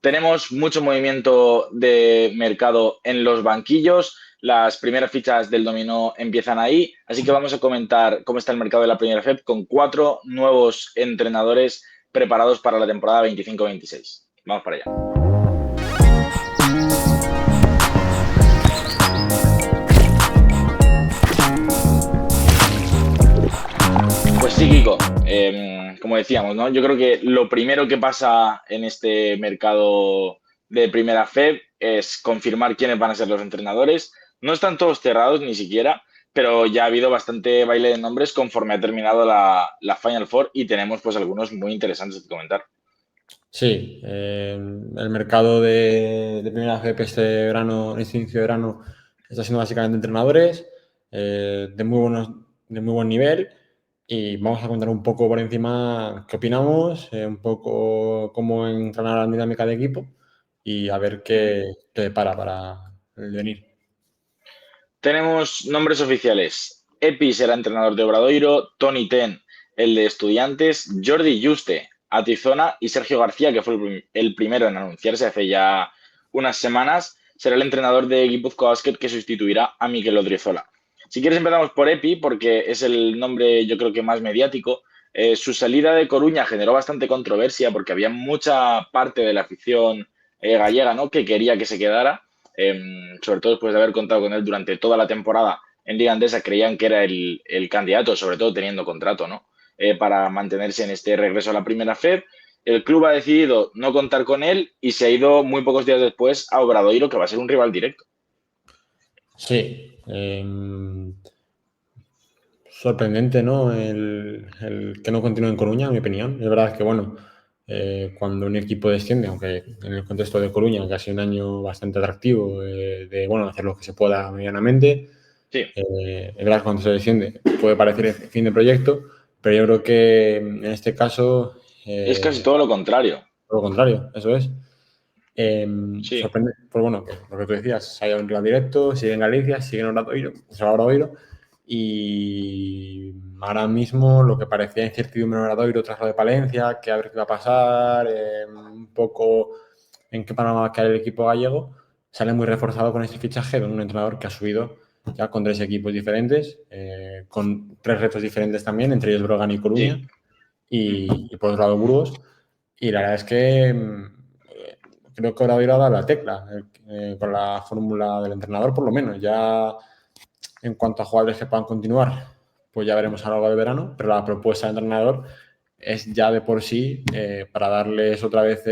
Tenemos mucho movimiento de mercado en los banquillos. Las primeras fichas del dominó empiezan ahí. Así que vamos a comentar cómo está el mercado de la primera FEP con 4 nuevos entrenadores preparados para la temporada 25-26. Vamos para allá. Pues sí, Kiko, como decíamos, ¿no? Yo creo que lo primero que pasa en este mercado de primera FEB es confirmar quiénes van a ser los entrenadores. No están todos cerrados ni siquiera, pero ya ha habido bastante baile de nombres conforme ha terminado la Final Four y tenemos pues algunos muy interesantes de comentar. Sí, el mercado de primera GP este verano, este inicio de verano, está siendo básicamente entrenadores de muy buen nivel, y vamos a contar un poco por encima qué opinamos, un poco cómo entrenar la dinámica de equipo y a ver qué depara para el venir. Tenemos nombres oficiales. Epi será entrenador de Obradoiro, Tony Ten, el de Estudiantes, Jordi Juste, Atizona y Sergio García, que fue el primero en anunciarse hace ya unas semanas, será el entrenador de Guipúzcoa Basket que sustituirá a Mikel Odriozola. Si quieres empezamos por Epi, porque es el nombre yo creo que más mediático. Su salida de Coruña generó bastante controversia porque había mucha parte de la afición gallega, ¿no?, que quería que se quedara. Sobre todo después de haber contado con él durante toda la temporada en Liga Andesa, creían que era el candidato, sobre todo teniendo contrato, ¿no? Para mantenerse en este regreso a la primera FED. El club ha decidido no contar con él y se ha ido muy pocos días después a Obradoiro, que va a ser un rival directo. Sí, sorprendente, ¿no? El que no continúe en Coruña, en mi opinión. Es verdad que, bueno, cuando un equipo desciende, aunque en el contexto de Coruña, que ha sido un año bastante atractivo, de, bueno, hacer lo que se pueda medianamente, Sí, es verdad que cuando se desciende puede parecer el fin de proyecto, pero yo creo que en este caso, es casi todo lo contrario. todo lo contrario, eso es. Sí, Sorprende, pues bueno, que lo que tú decías, haya un rival directo, sigue en Galicia, sigue en Obradoiro, se va a Obradoiro, y ahora mismo lo que parecía incertidumbre en Obradoiro tras lo de Palencia, que a ver qué va a pasar, un poco en qué panorama va a caer el equipo gallego, sale muy reforzado con este fichaje de un entrenador que ha subido ya con 3 equipos diferentes, con 3 retos diferentes también, entre ellos Brogan y Coruña, sí. y por otro lado Burgos. Y la verdad es que creo que ahora hubiera dado la tecla con la fórmula del entrenador, por lo menos. Ya en cuanto a jugadores que puedan continuar, pues ya veremos a lo largo del verano, pero la propuesta del entrenador es ya de por sí para darles otra vez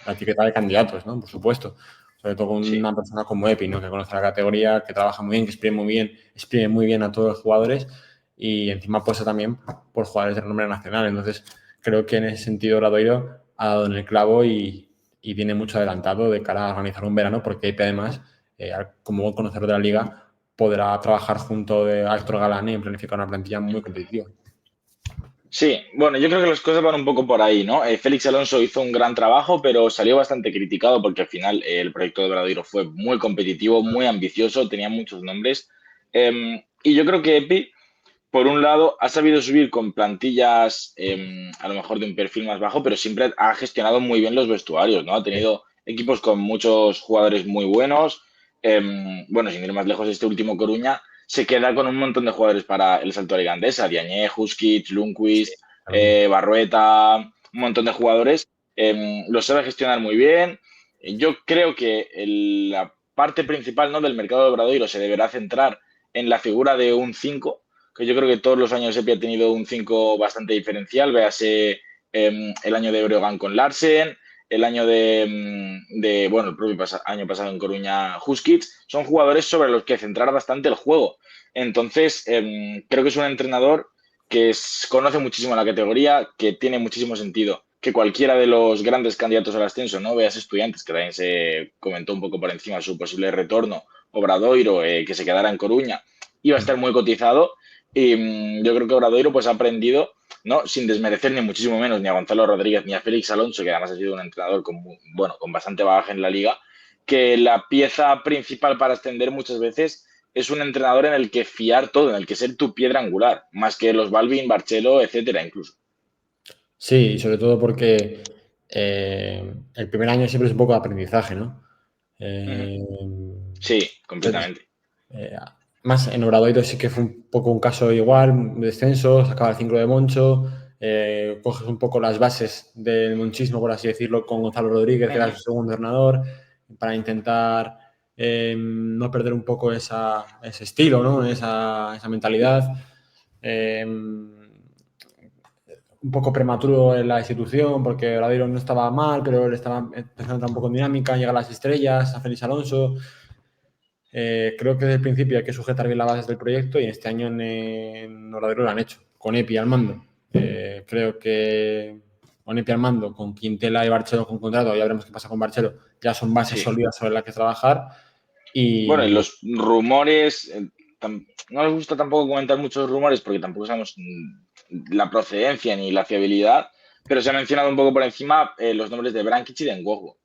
la etiqueta de candidatos, ¿no? Por supuesto. Sobre todo con Sí. una persona como Epi, ¿no?, que conoce la categoría, que trabaja muy bien, que exprime muy bien a todos los jugadores, y encima apuesta también por jugadores de renombre nacional. Entonces, creo que en ese sentido Obradoiro ha dado en el clavo y tiene mucho adelantado de cara a organizar un verano, porque Epi además, como buen conocedor de la liga, podrá trabajar junto a Héctor Galán y planificar una plantilla muy competitiva. Sí, bueno, yo creo que las cosas van un poco por ahí, ¿no? Félix Alonso hizo un gran trabajo, pero salió bastante criticado porque al final el proyecto de Obradoiro fue muy competitivo, muy ambicioso, tenía muchos nombres. Y yo creo que Epi, por un lado, ha sabido subir con plantillas a lo mejor de un perfil más bajo, pero siempre ha gestionado muy bien los vestuarios, ¿no? Ha tenido equipos con muchos jugadores muy buenos. Bueno, sin ir más lejos, este último Coruña se queda con un montón de jugadores para el salto a Liga Andesa. Diagne, Huskic, Sí, Lundqvist, totalmente. Barrueta, un montón de jugadores. Lo sabe gestionar muy bien. Yo creo que la parte principal, ¿no?, del mercado de Obradoiro se deberá centrar en la figura de un 5, que yo creo que todos los años Epi ha tenido un 5 bastante diferencial. Véase el año de Breogán con Larsen, el año bueno, el propio año pasado en Coruña, Huskic. Son jugadores sobre los que centrar bastante el juego. Entonces, creo que es un entrenador que conoce muchísimo la categoría, que tiene muchísimo sentido que cualquiera de los grandes candidatos al ascenso, ¿no? Veas Estudiantes, que también se comentó un poco por encima su posible retorno, Obradoiro, que se quedara en Coruña, iba a estar muy cotizado. Y yo creo que Obradoiro pues ha aprendido, ¿no?, sin desmerecer ni muchísimo menos ni a Gonzalo Rodríguez ni a Félix Alonso, que además ha sido un entrenador bueno, con bastante bagaje en la liga, que la pieza principal para ascender muchas veces es un entrenador en el que fiar todo, en el que ser tu piedra angular, más que los Balvin, Barchelo, etcétera, incluso. Sí, y sobre todo porque el primer año siempre es un poco de aprendizaje, ¿no? Eh, Sí, completamente. eh, Más en Obradoiro sí que fue un poco un caso igual, de descenso, sacaba el 5 de Moncho, coges un poco las bases del monchismo, por así decirlo, con Gonzalo Rodríguez, que era su segundo entrenador, para intentar no perder un poco ese estilo, ¿no? Esa mentalidad. Un poco prematuro en la institución porque Obradoiro no estaba mal, pero él estaba empezando a entrar un poco en dinámica, llegan las estrellas, a Félix Alonso. Creo que desde el principio hay que sujetar bien las bases del proyecto y este año en Obradoiro lo han hecho, con Epi al mando. Creo que con Epi al mando, con Quintela y Barchelo con contrato, ya veremos qué pasa con Barchelo, ya son bases sólidas sobre las que trabajar. Bueno, y Y los rumores, no nos gusta tampoco comentar muchos rumores porque tampoco sabemos la procedencia ni la fiabilidad, pero se ha mencionado un poco por encima los nombres de Brankic y de Nguogo.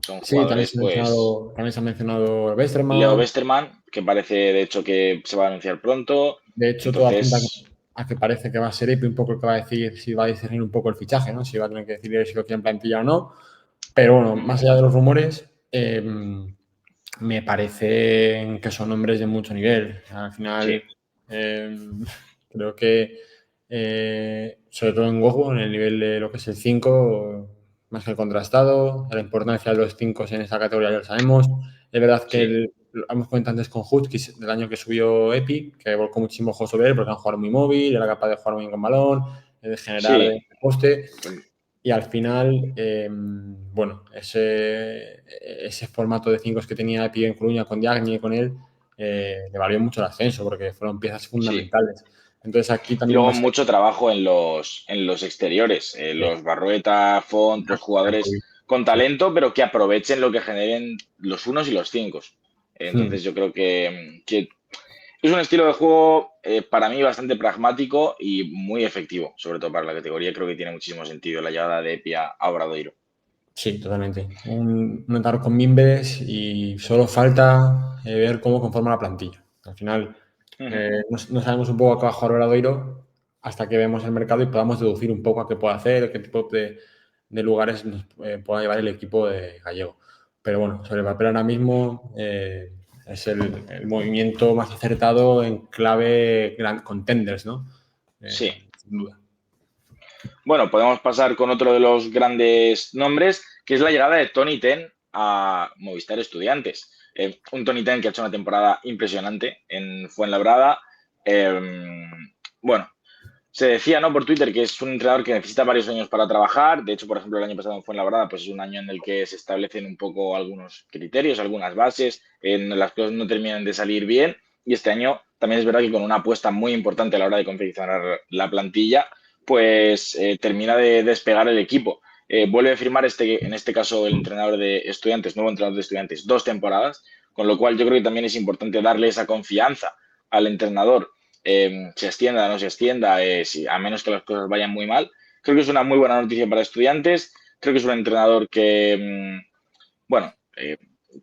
Son sí, también jugadores, pues, se ha mencionado Leo Westerman. Westerman, que parece de hecho que se va a anunciar pronto. De hecho, todo apunta Entonces, a que parece que va a ser Epi un poco el que va a decir si va a discernir un poco el fichaje, ¿no? Si va a tener que decidir si lo quiere en plantilla o no. Pero bueno, más allá de los rumores, me parecen que son nombres de mucho nivel. Al sí, final, creo que, sobre todo en Gojo, en el nivel de lo que es el 5 más que contrastado. La importancia de los 5 en esa categoría ya lo sabemos. Es verdad sí, que lo hemos comentado antes con Hutch, del año que subió Epi, que volcó muchísimo juego sobre él porque han jugado muy móvil, era capaz de jugar muy bien con balón, de generar sí. de poste. Y al final, bueno, ese formato de 5 que tenía Epi en Coruña con Diagne y con él, le valió mucho el ascenso porque fueron piezas Sí. fundamentales. Entonces aquí Y también va luego a ser mucho trabajo en los exteriores, los Barrueta, Font, pues jugadores con sí. talento, pero que aprovechen lo que generen los unos y los cinco. Hmm. Entonces yo creo que es un estilo de juego para mí bastante pragmático y muy efectivo, sobre todo para la categoría. Creo que tiene muchísimo sentido la llegada de Epia a Obradoiro. Sí, totalmente. Un entrenador con mimbres y solo falta ver cómo conforma la plantilla. Al final, Ujú. no sabemos un poco a qué va a jugar Obradoiro hasta que vemos el mercado y podamos deducir un poco a qué puede hacer, qué tipo de lugares nos pueda llevar el equipo de gallego. Pero bueno, sobre el papel ahora mismo es el movimiento más acertado en clave grand contenders, ¿no? Sí. Sin duda. Bueno, podemos pasar con otro de los grandes nombres, que es la llegada de Tony Ten a Movistar Estudiantes. Un Tony Ten que ha hecho una temporada impresionante en Fuenlabrada. Bueno, se decía, ¿no? Por Twitter que es un entrenador que necesita varios años para trabajar. De hecho, por ejemplo, el año pasado en Fuenlabrada, pues es un año en el que se establecen un poco algunos criterios, algunas bases, en las cosas no terminan de salir bien. Y este año también es verdad que con una apuesta muy importante a la hora de confeccionar la plantilla, pues termina de despegar el equipo. Vuelve a firmar en este caso el entrenador de Estudiantes, nuevo entrenador de Estudiantes, 2 temporadas, con lo cual yo creo que también es importante darle esa confianza al entrenador, se extienda o no se extienda, a menos que las cosas vayan muy mal. Creo que es una muy buena noticia para Estudiantes. Creo que es un entrenador que, bueno,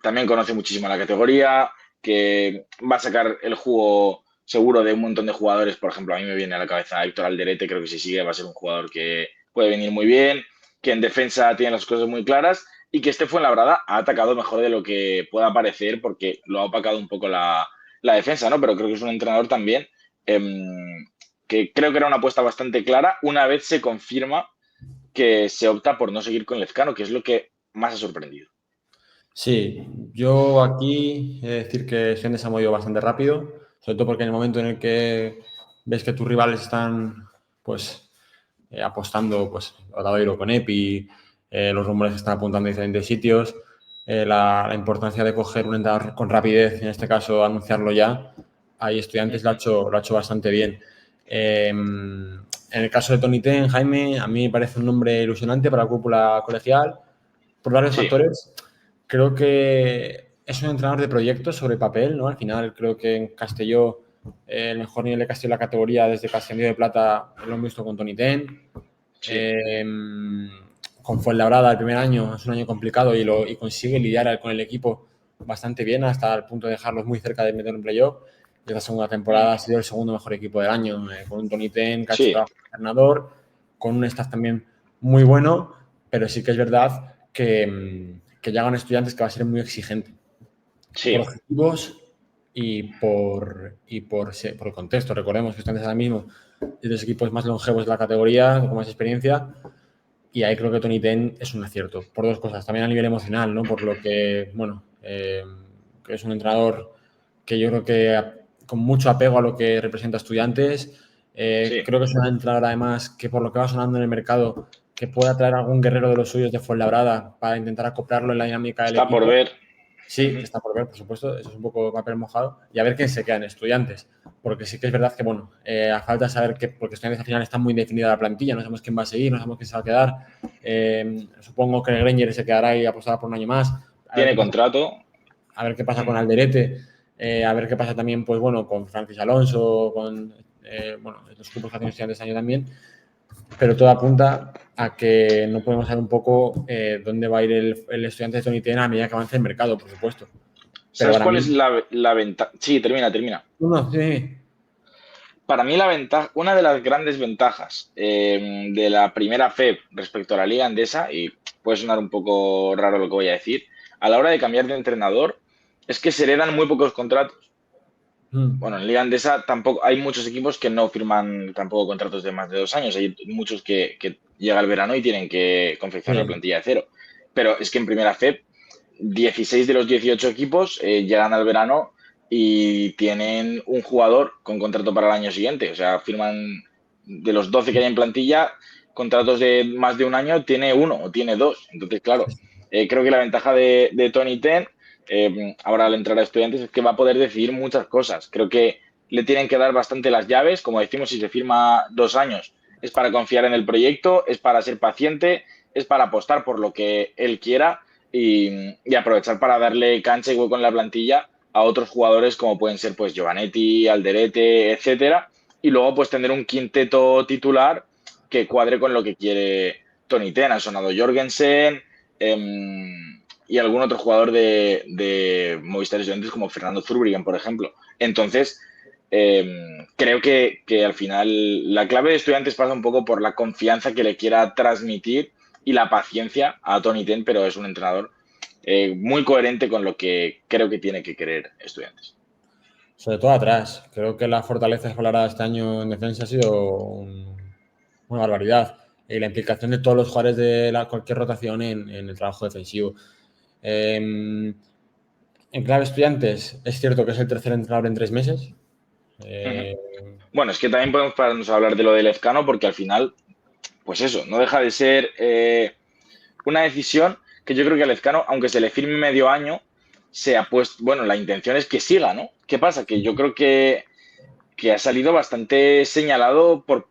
también conoce muchísimo la categoría, que va a sacar el jugo seguro de un montón de jugadores. Por ejemplo, a mí me viene a la cabeza Héctor Alderete, creo que si sigue va a ser un jugador que puede venir muy bien, que en defensa tiene las cosas muy claras y que este Fuenlabrada ha atacado mejor de lo que pueda parecer porque lo ha opacado un poco la defensa, ¿no? Pero creo que es un entrenador también que creo que era una apuesta bastante clara una vez se confirma que se opta por no seguir con Lezcano, que es lo que más ha sorprendido. Sí, yo aquí he de decir que Sende se ha movido bastante rápido, sobre todo porque en el momento en el que ves que tus rivales están pues apostando pues Obradoiro con Epi, los rumores están apuntando a diferentes sitios, la importancia de coger un entrenador con rapidez, en este caso anunciarlo ya, hay estudiantes lo ha hecho bastante bien. En el caso de Tony Ten, Jaime, a mí me parece un nombre ilusionante para la cúpula colegial por varios Sí, factores. Creo que es un entrenador de proyectos sobre papel, ¿no? Al final creo que en Castelló el mejor nivel de Castelló en la categoría desde que ascendió de plata lo hemos visto con Tony Ten. sí, Con Fuenlabrada el primer año es un año complicado y consigue lidiar con el equipo bastante bien hasta el punto de dejarlos muy cerca de meter un playoff. Y esta segunda temporada ha sido el segundo mejor equipo del año, con un Tony Ten que ha hecho sí, trabajo de entrenador, con un staff también muy bueno, pero sí que es verdad que llegan estudiantes que va a ser muy exigente. Sí. Por objetivos y por el contexto. Recordemos que Estudiantes ahora mismo es de los equipos más longevos de la categoría, con más experiencia, y ahí creo que Tony Ten es un acierto, por dos cosas. También a nivel emocional, ¿no? Por lo que, bueno, que es un entrenador que yo creo que con mucho apego a lo que representa Estudiantes. Sí. Creo que es un entrenador, además, que por lo que va sonando en el mercado, que pueda traer algún guerrero de los suyos de Fuenlabrada para intentar acoplarlo en la dinámica del Está por equipo. ver. Sí, está por ver, por supuesto. Eso es un poco papel mojado. Y a ver quién se queda en Estudiantes. Porque sí que es verdad que, bueno, a falta de saber que, porque Estudiantes al final está muy definida la plantilla, no sabemos quién va a seguir, no sabemos quién se va a quedar. Supongo que el Granger se quedará y apostará por un año más. A ver Tiene qué pasa, contrato. a ver qué pasa con Alderete. A ver qué pasa también, pues bueno, con Francis Alonso, con bueno, los grupos que hacen Estudiantes este año también. Pero todo apunta a que no podemos saber un poco dónde va a ir el estudiante de Tony Tena a medida que avance el mercado, por supuesto. Pero ¿Sabes para cuál mí, es la ventaja? Sí, termina. no, sí, Para mí la ventaja, una de las grandes ventajas de la primera FEP respecto a la Liga Endesa, y puede sonar un poco raro lo que voy a decir, a la hora de cambiar de entrenador, es que se heredan muy pocos contratos. Bueno, en Liga Endesa tampoco hay muchos equipos que no firman tampoco contratos de más de 2 años. Hay muchos que llega el verano y tienen que confeccionar la sí, plantilla de cero. Pero es que en primera FEP, 16 de los 18 equipos llegan al verano y tienen un jugador con contrato para el año siguiente. O sea, firman de los 12 que hay en plantilla, contratos de más de un año, tiene uno o tiene dos. Entonces, claro, creo que la ventaja de Tony Ten ahora al entrar a Estudiantes es que va a poder decidir muchas cosas. Creo que le tienen que dar bastante las llaves. Como decimos, si se firma 2 años, es para confiar en el proyecto, es para ser paciente, es para apostar por lo que él quiera y aprovechar para darle cancha y hueco en la plantilla a otros jugadores como pueden ser pues Giovanetti, Alderete, etcétera, y luego pues tener un quinteto titular que cuadre con lo que quiere Tony Ten. Ha sonado Jorgensen y algún otro jugador de Movistar Estudiantes como Fernando Zurbriggen, por ejemplo. Entonces, creo que al final la clave de Estudiantes pasa un poco por la confianza que le quiera transmitir y la paciencia a Tony Ten, pero es un entrenador muy coherente con lo que creo que tiene que querer Estudiantes. sobre todo atrás. Creo que la fortaleza escolar este año en defensa ha sido una barbaridad. Y la implicación de todos los jugadores de cualquier rotación en el trabajo defensivo. En clave Estudiantes, es cierto que es el tercer entrenador en 3 meses. Uh-huh. Eh, Bueno, es que también podemos pararnos a hablar de lo de Lezcano porque al final, pues eso, no deja de ser una decisión que yo creo que a Lezcano, aunque se le firme medio año, se ha puesto, bueno, la intención es que siga, ¿no? ¿Qué pasa? Que yo creo que ha salido bastante señalado por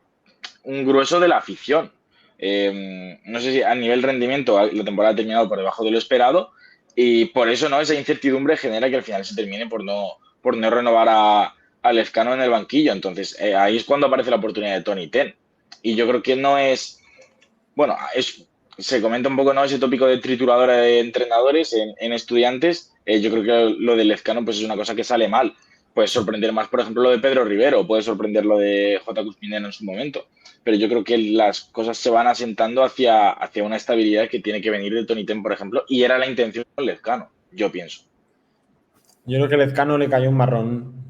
un grueso de la afición. No sé si a nivel rendimiento la temporada ha terminado por debajo de lo esperado y por eso no esa incertidumbre genera que al final se termine por no renovar a Lezcano en el banquillo. Entonces ahí es cuando aparece la oportunidad de Tony Ten. Y yo creo que no es, bueno, se comenta un poco, ¿no? Ese tópico de trituradora de entrenadores en Estudiantes. Yo creo que lo de Lezcano pues es una cosa que sale mal. Puede sorprender más, por ejemplo, lo de Pedro Rivero, puede sorprender lo de J. Cuspinero en su momento. Pero yo creo que las cosas se van asentando hacia una estabilidad que tiene que venir de Tony Ten, por ejemplo, y era la intención con Lezcano, yo pienso. Yo creo que Lezcano le cayó un marrón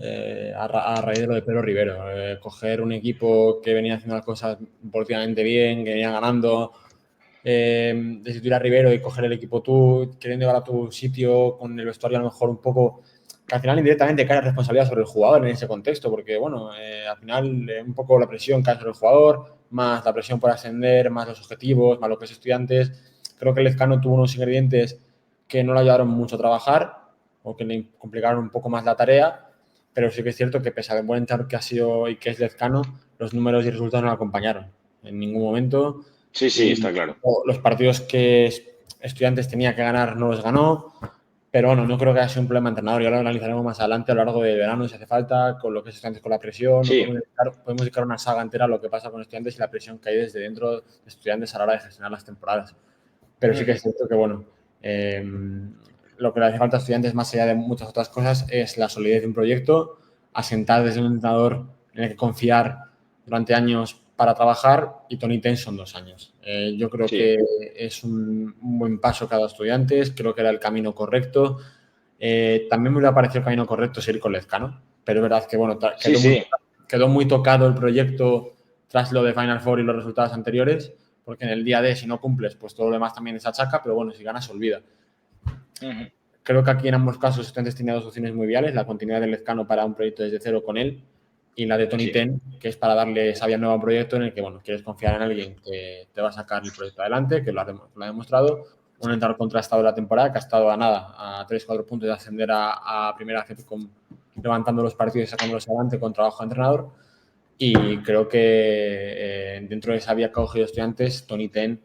a raíz de lo de Pedro Rivero. Coger un equipo que venía haciendo las cosas deportivamente bien, que venía ganando, destituir a Rivero y coger el equipo tú, queriendo llevar a tu sitio con el vestuario a lo mejor un poco, que al final indirectamente cae responsabilidad sobre el jugador en ese contexto, porque bueno, al final un poco la presión cae sobre el jugador, más la presión por ascender, más los objetivos, más lo que es Estudiantes. Creo que Lezcano tuvo unos ingredientes que no le ayudaron mucho a trabajar o que le complicaron un poco más la tarea, pero sí que es cierto que pese al buen entrenador que ha sido y que es Lezcano, los números y resultados no lo acompañaron en ningún momento Sí, sí, y está claro. los partidos que Estudiantes tenía que ganar no los ganó, pero bueno, no creo que haya sido un problema de entrenador, ya lo analizaremos más adelante a lo largo del verano si hace falta, con lo que es Estudiantes con la presión, Sí, podemos dedicar una saga entera a lo que pasa con Estudiantes y la presión que hay desde dentro de Estudiantes a la hora de gestionar las temporadas. Pero sí que es cierto que, bueno, lo que le hace falta a Estudiantes, más allá de muchas otras cosas, es la solidez de un proyecto, asentar desde un entrenador en el que confiar durante años para trabajar y Tony Ten son 2 años. Yo creo Sí. que es un buen paso que ha dado Estudiantes, creo que era el camino correcto. También me hubiera parecido el camino correcto seguir con Lezcano, pero es verdad que bueno, Sí. quedó muy tocado el proyecto tras lo de Final Four y los resultados anteriores, porque en el día D, si no cumples, pues todo lo demás también es achaca, pero bueno, si ganas, se olvida. Uh-huh. Creo que aquí en ambos casos Estudiantes tiene 2 opciones muy viables, la continuidad de Lezcano para un proyecto desde cero con él y la de Tony Ten, que es para darle savia nueva a un proyecto en el que, bueno, quieres confiar en alguien que te va a sacar el proyecto adelante, que lo ha demostrado, un entrenador contrastado de la temporada, que ha estado a nada, a 3-4 puntos de ascender a primera CEP, levantando los partidos y sacándolos adelante con trabajo de entrenador, y creo que dentro de esa vía que ha cogido Estudiantes, Tony Ten,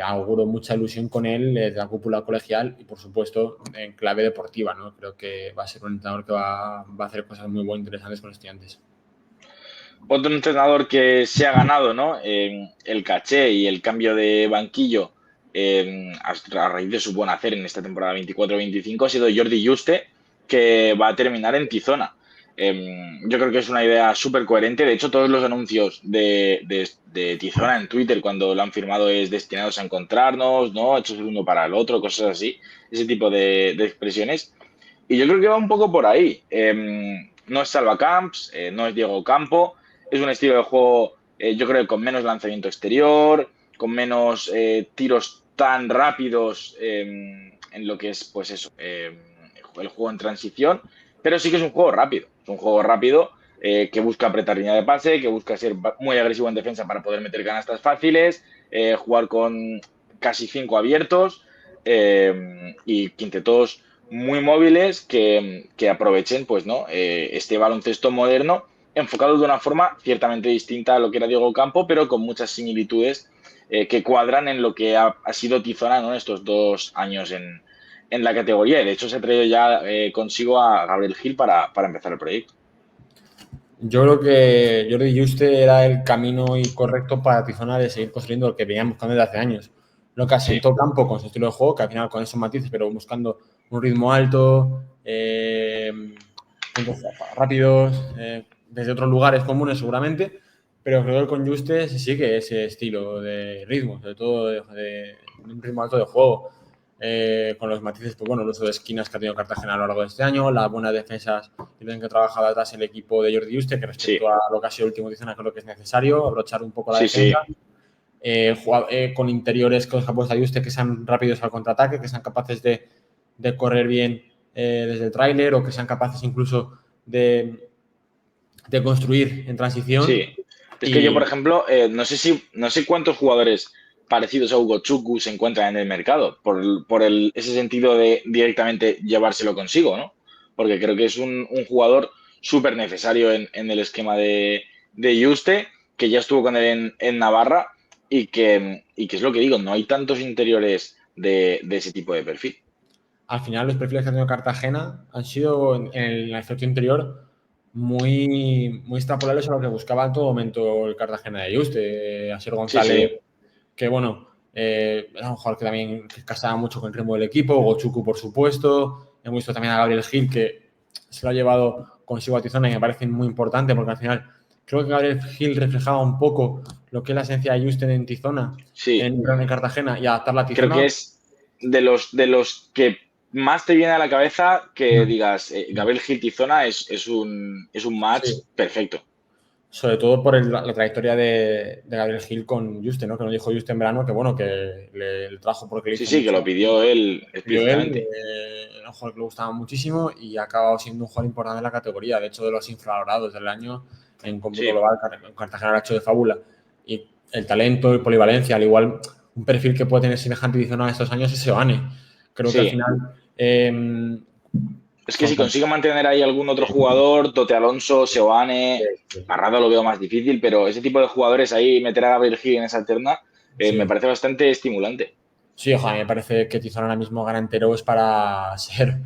auguro mucha ilusión con él desde la cúpula colegial y por supuesto en clave deportiva, ¿no? Creo que va a ser un entrenador que va a hacer cosas muy buenas, interesantes con Estudiantes. Otro entrenador que se ha ganado, ¿no? El caché y el cambio de banquillo a raíz de su buen hacer en esta temporada 24-25 ha sido Jordi Juste, que va a terminar en Tizona. Yo creo que es una idea súper coherente. De hecho, todos los anuncios de Tizona en Twitter cuando lo han firmado es destinados a encontrarnos, ¿no? Hechos el uno para el otro, cosas así. Ese tipo de expresiones. Y yo creo que va un poco por ahí. No es Salva Camps, no es Diego Campo. Es un estilo de juego, yo creo, con menos lanzamiento exterior, con menos tiros tan rápidos en lo que es, pues eso, el juego en transición. Pero sí que es un juego rápido. Es un juego rápido que busca apretar línea de pase, que busca ser muy agresivo en defensa para poder meter canastas fáciles, jugar con casi 5 abiertos y quintetos muy móviles que aprovechen pues, ¿no? Este baloncesto moderno enfocado de una forma ciertamente distinta a lo que era Diego Campo, pero con muchas similitudes que cuadran en lo que ha sido Tizona, ¿no? Estos 2 años en la categoría. Y de hecho se ha traído ya consigo a Gabriel Gil para empezar el proyecto. Yo creo que Jordi Juste era el camino correcto para Tizona de seguir construyendo lo que venían buscando desde hace años. Lo que asentó Sí. Campo con su estilo de juego, que al final con esos matices, pero buscando un ritmo alto, puntos rápidos, desde otros lugares comunes seguramente, pero creo que con Juste se sigue ese estilo de ritmo, sobre todo de un ritmo alto de juego. Con los matices, pues bueno, el uso de esquinas que ha tenido Cartagena a lo largo de este año, las buenas defensas que tienen que trabajar atrás el equipo de Jordi Juste, que respecto a lo que ha sido el último Tizona creo que es necesario, abrochar un poco la defensa. Con interiores que os ha puesto a Juste que sean rápidos al contraataque, que sean capaces de correr bien desde el tráiler o que sean capaces incluso de construir en transición. Sí. Es que yo, por ejemplo, no sé cuántos jugadores parecidos a Hugo Chukwu se encuentran en el mercado por ese sentido de directamente llevárselo consigo, ¿no? Porque creo que es un jugador súper necesario en el esquema de Juste, que ya estuvo con él en Navarra y que es lo que digo, no hay tantos interiores de ese tipo de perfil. Al final los perfiles que ha tenido Cartagena han sido en el efecto interior muy extrapolables a lo que buscaba en todo momento el Cartagena de Juste. Asier Sí, González, sí. que bueno, era un jugador que también casaba mucho con el ritmo del equipo, Gochuku por supuesto, hemos visto también a Gabriel Gil que se lo ha llevado consigo a Tizona y me parece muy importante porque al final creo que Gabriel Gil reflejaba un poco lo que es la esencia de Juste en Tizona, Sí. en Cartagena y adaptarla a Creo que Tizona. es de los que más te viene a la cabeza que digas, Gabriel Gil Tizona es un match Sí. perfecto. Sobre todo por la trayectoria de Gabriel Gil con Juste, ¿no? Que nos dijo Juste en verano que, bueno, que le trajo porque le Sí, hizo sí, que mucho. lo pidió él Pidió él, explícitamente. era un jugador que le gustaba muchísimo y ha acabado siendo un jugador importante en la categoría. De hecho, de los infravalorados del año en cómputo Sí, global, Cartagena lo ha hecho de fábula. Y el talento y polivalencia, al igual, un perfil que puede tener semejante Tizona estos años es Seoane. Creo que al sí. final. Es que si Con, consigue mantener ahí algún otro jugador, Tote Alonso, Seoane, sí, Parrado lo veo más difícil, pero ese tipo de jugadores ahí, meter a Gabriel Gil en esa terna, me sí. parece bastante estimulante. Sí, ojalá, me parece que Tizona ahora mismo gana enteros para ser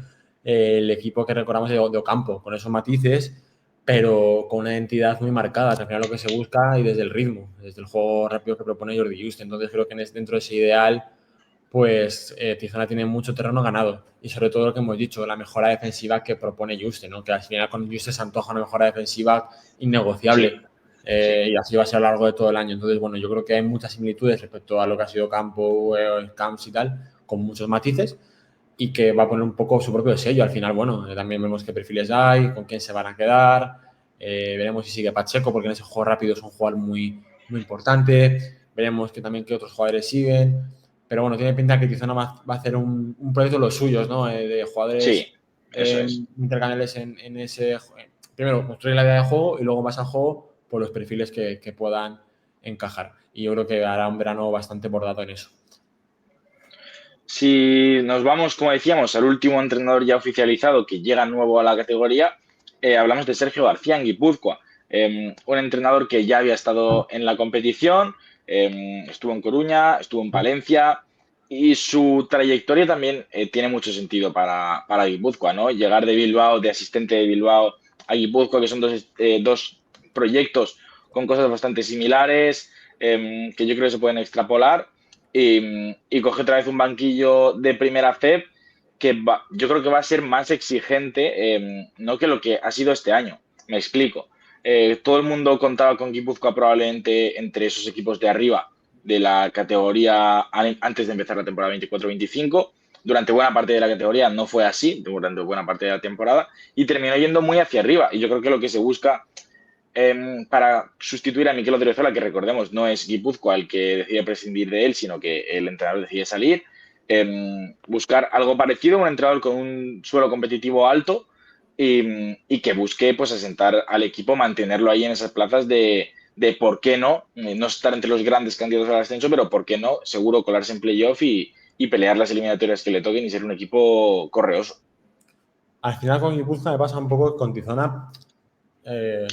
el equipo que recordamos de Ocampo, con esos matices, pero con una identidad muy marcada, que al final lo que se busca y desde el ritmo, desde el juego rápido que propone Jordi Juste. Entonces creo que dentro de ese ideal, pues Tizona tiene mucho terreno ganado y sobre todo lo que hemos dicho, la mejora defensiva que propone Juste, ¿no? Que al final con Juste se antoja una mejora defensiva Sí. innegociable. Y así va a ser a lo largo de todo el año. Entonces, bueno, yo creo que hay muchas similitudes respecto a lo que ha sido campo, camps y tal, con muchos matices, y que va a poner un poco su propio sello. Al final, bueno, también vemos qué perfiles hay, con quién se van a quedar, veremos si sigue Pacheco, porque en ese juego rápido es un jugador muy, muy importante, veremos que también qué otros jugadores siguen, pero bueno, tiene pinta que Tizona va a hacer un proyecto de los suyos, ¿no? De Sí, jugadores eso es. intercambiables en ese... Primero, construir la idea de juego y luego vas al juego por los perfiles que puedan encajar. Y yo creo que hará un verano bastante bordado en eso. Si nos vamos, como decíamos, al último entrenador ya oficializado que llega nuevo a la categoría, hablamos de Sergio García en Guipúzcoa, un entrenador que ya había estado en la competición, estuvo en Coruña, estuvo en Palencia y su trayectoria también tiene mucho sentido para Guipúzcoa, ¿no? Llegar de Bilbao, de asistente de Bilbao a Guipúzcoa, que son dos proyectos con cosas bastante similares, que yo creo que se pueden extrapolar y coge otra vez un banquillo de primera FEP yo creo que va a ser más exigente, no que lo que ha sido este año. Me explico. Todo el mundo contaba con Guipúzcoa probablemente entre esos equipos de arriba de la categoría antes de empezar la temporada 24-25. Durante buena parte de la categoría no fue así, durante buena parte de la temporada, y terminó yendo muy hacia arriba. Y yo creo que lo que se busca para sustituir a Mikel Odriozola, que recordemos no es Guipúzcoa el que decide prescindir de él, sino que el entrenador decide salir, buscar algo parecido, un entrenador con un suelo competitivo alto y que busque pues asentar al equipo, mantenerlo ahí en esas plazas de por qué no estar entre los grandes candidatos al ascenso, pero por qué no, seguro colarse en playoff y pelear las eliminatorias que le toquen y ser un equipo correoso. Al final con Guipúzcoa me pasa un poco con Tizona,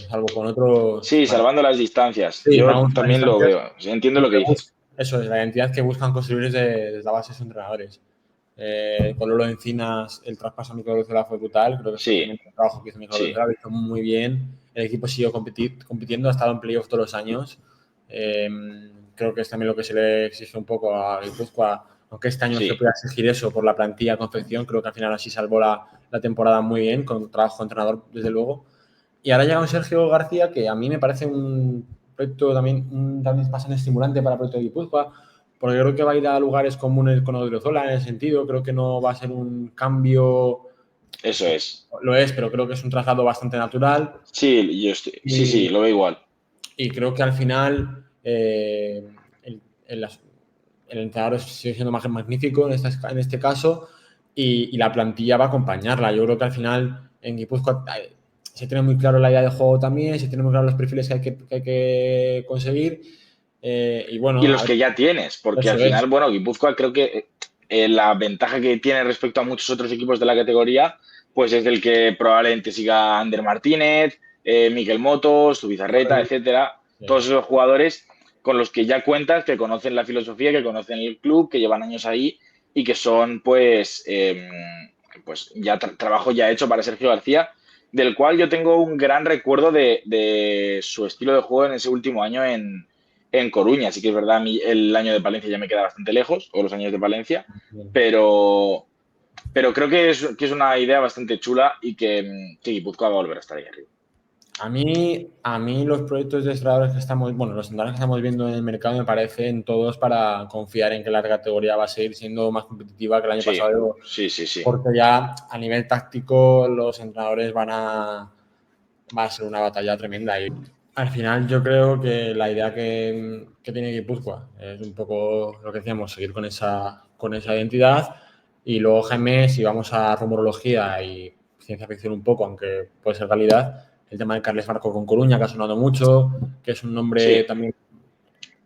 salvo con otros... Sí, Bueno, salvando las distancias. sí, Yo vamos a la también lo distancia. veo. Entiendo lo que dices. Eso es, la identidad que buscan construir desde la base de sus entrenadores. Con Lolo Encinas, el traspaso a Mikel Odriozola fue brutal. Creo que fue el Sí, primer trabajo que hizo Mikel sí, Odriozola, lo hizo muy bien. El equipo siguió compitiendo, ha estado en playoff todos los años. Eh, Creo que es también lo que se le exige un poco a Guipúzcoa, aunque este año no se sí. puede exigir eso por la plantilla de confección. Creo que al final así salvó la temporada muy bien, con un trabajo de entrenador, desde luego. Y ahora llega un Sergio García que a mí me parece un proyecto también bastante estimulante para el proyecto de Guipúzcoa, porque creo que va a ir a lugares comunes con Odriozola en ese sentido. Creo que no va a ser un cambio, Eso es. lo es, pero creo que es un traslado bastante natural. Sí, sí, Y, lo veo igual. y creo que al final el, el, el entrenador sigue siendo más magnífico en este caso y la plantilla va a acompañarla. Yo creo que al final en Guipúzcoa se tiene muy claro la idea de juego también, se tiene muy claro los perfiles que hay que conseguir y Y bueno, los que ya tienes, porque al eso es. final, bueno, Guipúzcoa creo que la ventaja que tiene respecto a muchos otros equipos de la categoría, pues es del que probablemente siga Ander Martínez, Miquel Motos, Zubizarreta, etcétera. Sí. Todos esos jugadores con los que ya cuentas, que conocen la filosofía, que conocen el club, que llevan años ahí y que son, pues ya trabajo ya hecho para Sergio García, del cual yo tengo un gran recuerdo de su estilo de juego en ese último año en Coruña. Sí que es verdad, a mí el año de Palencia ya me queda bastante lejos, o los años de Palencia, pero, pero creo que es una idea bastante chula y que Guipúzcoa va a volver a estar ahí arriba. A mí los proyectos de entrenadores que estamos, bueno, los entrenadores que estamos viendo en el mercado me parecen todos para confiar en que la categoría va a seguir siendo más competitiva que el año Sí, pasado, sí, sí, sí. porque ya a nivel táctico los entrenadores va a ser una batalla tremenda. Y al final yo creo que la idea que tiene Guipúzcoa es un poco lo que decíamos, seguir con esa identidad. Y luego, Jaime, si vamos a rumorología y ciencia ficción un poco, aunque puede ser realidad, el tema de Carles Marco con Coruña, que ha sonado mucho, que es un nombre Sí, también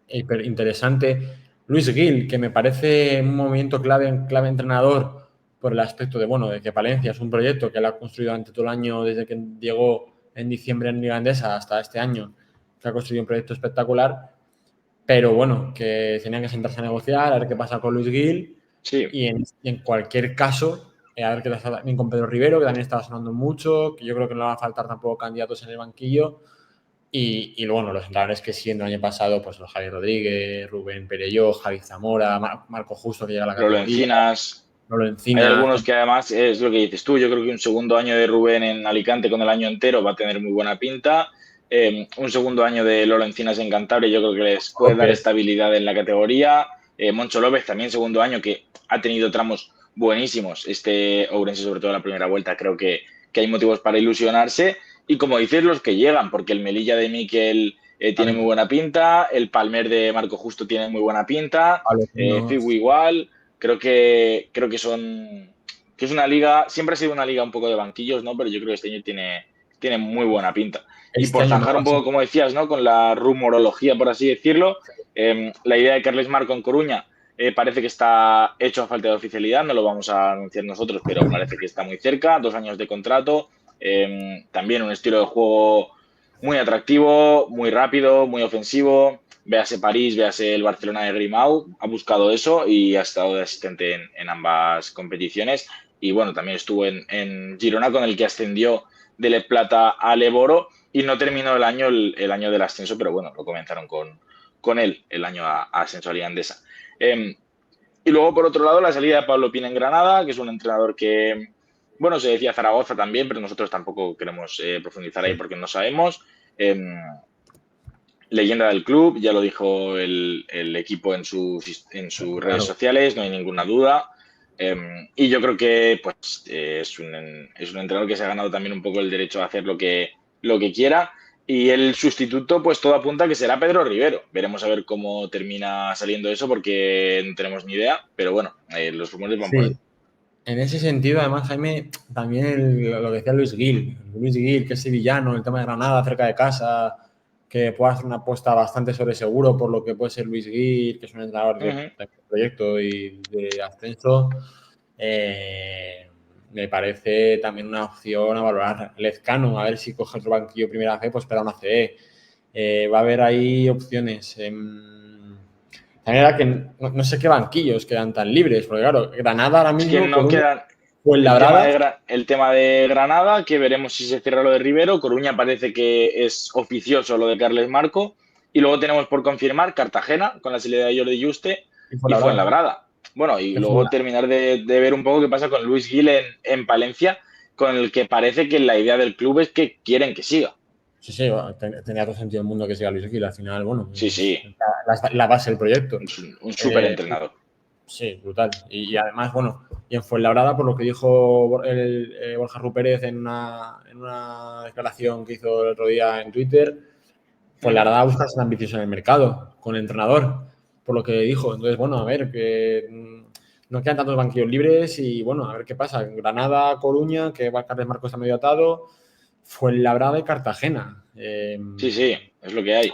hiper interesante. Luis Gil, que me parece un movimiento clave entrenador por el aspecto de que Palencia es un proyecto que él ha construido durante todo el año, desde que llegó en diciembre en Liga Andesa hasta este año, que ha construido un proyecto espectacular, pero bueno, que tenían que sentarse a negociar, a ver qué pasa con Luis Gil sí. y en cualquier caso, a ver qué pasa también con Pedro Rivero, que también estaba sonando mucho, que yo creo que no va a faltar tampoco candidatos en el banquillo. Y bueno, los entrenadores que siguen el año pasado, pues los Javi Rodríguez, Rubén Perelló, Javi Zamora, Marco Justo, que llega a la Lolo categoría, Encinas. Lolo Hay Encinas. algunos que además es lo que dices tú. Yo creo que un segundo año de Rubén en Alicante con el año entero va a tener muy buena pinta. Un segundo año de Lolo Encinas en Cantabria yo creo que les puede dar estabilidad en la categoría. Moncho López también segundo año, que ha tenido tramos buenísimos. Ourense, sobre todo en la primera vuelta, creo que hay motivos para ilusionarse. Y como dices, los que llegan, porque el Melilla de Miquel tiene muy buena pinta, el Palmer de Marco Justo tiene muy buena pinta, Figu igual. Creo que es una liga, siempre ha sido una liga un poco de banquillos, ¿no? Pero yo creo que este año tiene muy buena pinta. Y por zanjar un poco, como decías, ¿no? Con la rumorología, por así decirlo, la idea de Carles Marco en Coruña parece que está hecho a falta de oficialidad, no lo vamos a anunciar nosotros, pero parece que está muy cerca, 2 años de contrato, también un estilo de juego muy atractivo, muy rápido, muy ofensivo. Véase París, véase el Barcelona de Grimau, ha buscado eso y ha estado de asistente en ambas competiciones. Y bueno, también estuvo en Girona, con el que ascendió de Le Plata a Leboro, y no terminó el año del ascenso, pero bueno, lo comenzaron con él el año a ascenso a Liga Endesa. Y luego, por otro lado, la salida de Pablo Pina en Granada, que es un entrenador que, bueno, se decía Zaragoza también, pero nosotros tampoco queremos profundizar ahí porque no sabemos. Leyenda del club, ya lo dijo el equipo en sus redes sociales, no hay ninguna duda. Y yo creo que pues es un entrenador que se ha ganado también un poco el derecho a hacer lo que quiera. Y el sustituto, pues todo apunta a que será Pedro Rivero. Veremos a ver cómo termina saliendo eso, porque no tenemos ni idea. Pero bueno, los rumores van por ahí. En ese sentido, además, Jaime, también lo que decía Luis Gil, que es sevillano, el tema de Granada, cerca de casa, que puede hacer una apuesta bastante sobre seguro por lo que puede ser Luis Gil, que es un entrenador de proyecto y de ascenso. Me parece también una opción a valorar. Lezcano, a ver si coge otro banquillo primera C, pues para una CE. Va a haber ahí opciones. También era que no sé qué banquillos quedan tan libres, porque claro, Granada ahora mismo... Es que no quedan... El tema de Granada, que veremos si se cierra lo de Rivero. Coruña parece que es oficioso lo de Carles Marco. Y luego tenemos por confirmar Cartagena, con la salida de Jordi Juste, y Fuenlabrada. Bueno, y luego terminar de ver un poco qué pasa con Luis Gil en Palencia, con el que parece que la idea del club es que quieren que siga. Sí, tenía todo sentido del mundo que siga Luis Gil. Al final, bueno, sí. La base del proyecto. Un súper entrenador. Sí, brutal. Y además, bueno, y en Fuenlabrada, por lo que dijo Borja Rupérez en una declaración que hizo el otro día en Twitter, Fuenlabrada busca ser ambicioso en el mercado, con el entrenador, por lo que dijo. Entonces, bueno, a ver, que no quedan tantos banquillos libres y, bueno, a ver qué pasa. Granada, Coruña, que Carles Marco está medio atado, Fuenlabrada y Cartagena. Sí, es lo que hay.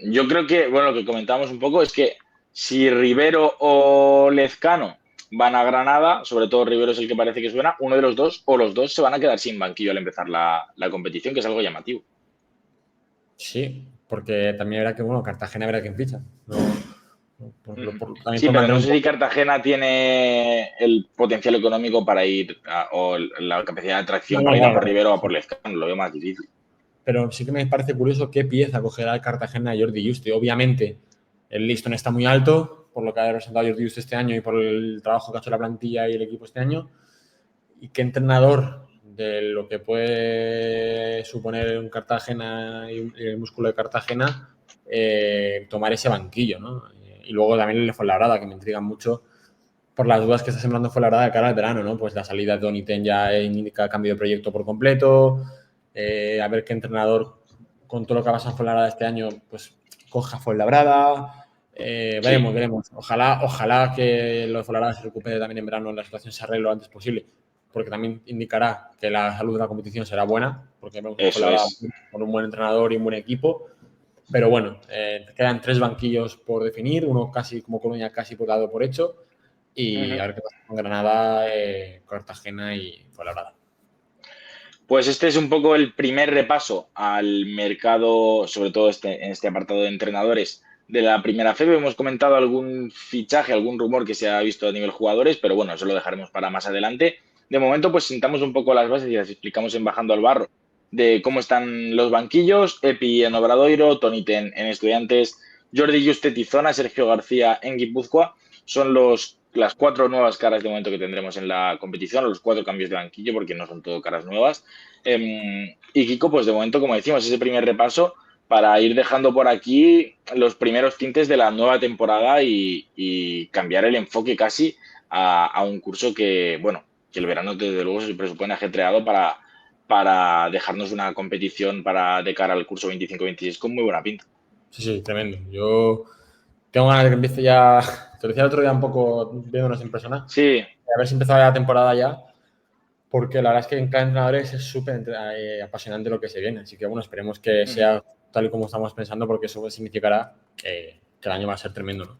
Yo creo que, bueno, lo que comentábamos un poco es que si Rivero o Lezcano van a Granada, sobre todo Rivero es el que parece que suena, uno de los dos o los dos se van a quedar sin banquillo al empezar la competición, que es algo llamativo. Sí, porque también verá que, bueno, Cartagena verá quién ficha. Sí, pero no sé si Cartagena tiene el potencial económico para ir o la capacidad de atracción para ir a por Rivero o a por Lezcano, lo veo más difícil. Pero sí que me parece curioso qué pieza cogerá el Cartagena a Jordi Juste. Obviamente, el listón está muy alto por lo que ha representado Jordi Juste este año y por el trabajo que ha hecho la plantilla y el equipo este año. ¿Y qué entrenador de lo que puede suponer un Cartagena y el músculo de Cartagena tomar ese banquillo, ¿no? Y luego también el Fuenlabrada, que me intriga mucho por las dudas que está sembrando Fuenlabrada de cara al verano, ¿no? Pues la salida de Doniten ya indica cambio de proyecto por completo. A ver qué entrenador, con todo lo que ha pasado en Fuenlabrada este año, pues coja Fuenlabrada. Veremos. Ojalá que lo de Fuenlabrada se recupere también en verano, la situación se arregle lo antes posible, porque también indicará que la salud de la competición será buena, porque vemos con un buen entrenador y un buen equipo. Pero bueno, quedan 3 banquillos por definir, uno casi como Coruña, casi por dado por hecho, y a ver qué pasa con Granada, Cartagena y Fuenlabrada. Pues este es un poco el primer repaso al mercado, sobre todo en este apartado de entrenadores de la primera FEB. Hemos comentado algún fichaje, algún rumor que se ha visto a nivel jugadores, pero bueno, eso lo dejaremos para más adelante. De momento, pues sentamos un poco las bases y las explicamos en Bajando al Barro de cómo están los banquillos: Epi en Obradoiro, Toniten en Estudiantes, Jordi Juste Tizona, Sergio García en Guipúzcoa. Son los las 4 nuevas caras de momento que tendremos en la competición, los 4 cambios de banquillo, porque no son todo caras nuevas. Y Kiko, pues de momento, como decimos, ese primer repaso para ir dejando por aquí los primeros tintes de la nueva temporada y cambiar el enfoque casi a un curso que, bueno, que el verano desde luego se presupone ajetreado para dejarnos una competición de cara al curso 25-26 con muy buena pinta. Sí, tremendo. Yo tengo ganas de que empiece ya, te lo decía el otro día un poco viéndonos en persona, Sí. a ver si empezaba la temporada ya, porque la verdad es que en cada entrenador es súper apasionante lo que se viene. Así que bueno, esperemos que sea tal y como estamos pensando, porque eso significará que el año va a ser tremendo, ¿no?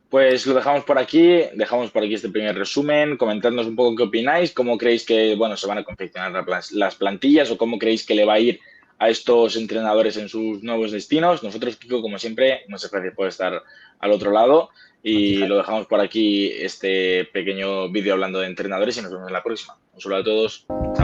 Pues lo dejamos por aquí este primer resumen, comentadnos un poco qué opináis, cómo creéis que, bueno, se van a confeccionar las plantillas o cómo creéis que le va a ir a estos entrenadores en sus nuevos destinos. Nosotros, Kiko, como siempre, muchas gracias por estar al otro lado Aquí, y lo dejamos por aquí este pequeño vídeo hablando de entrenadores y nos vemos en la próxima. Un saludo a todos. Chao.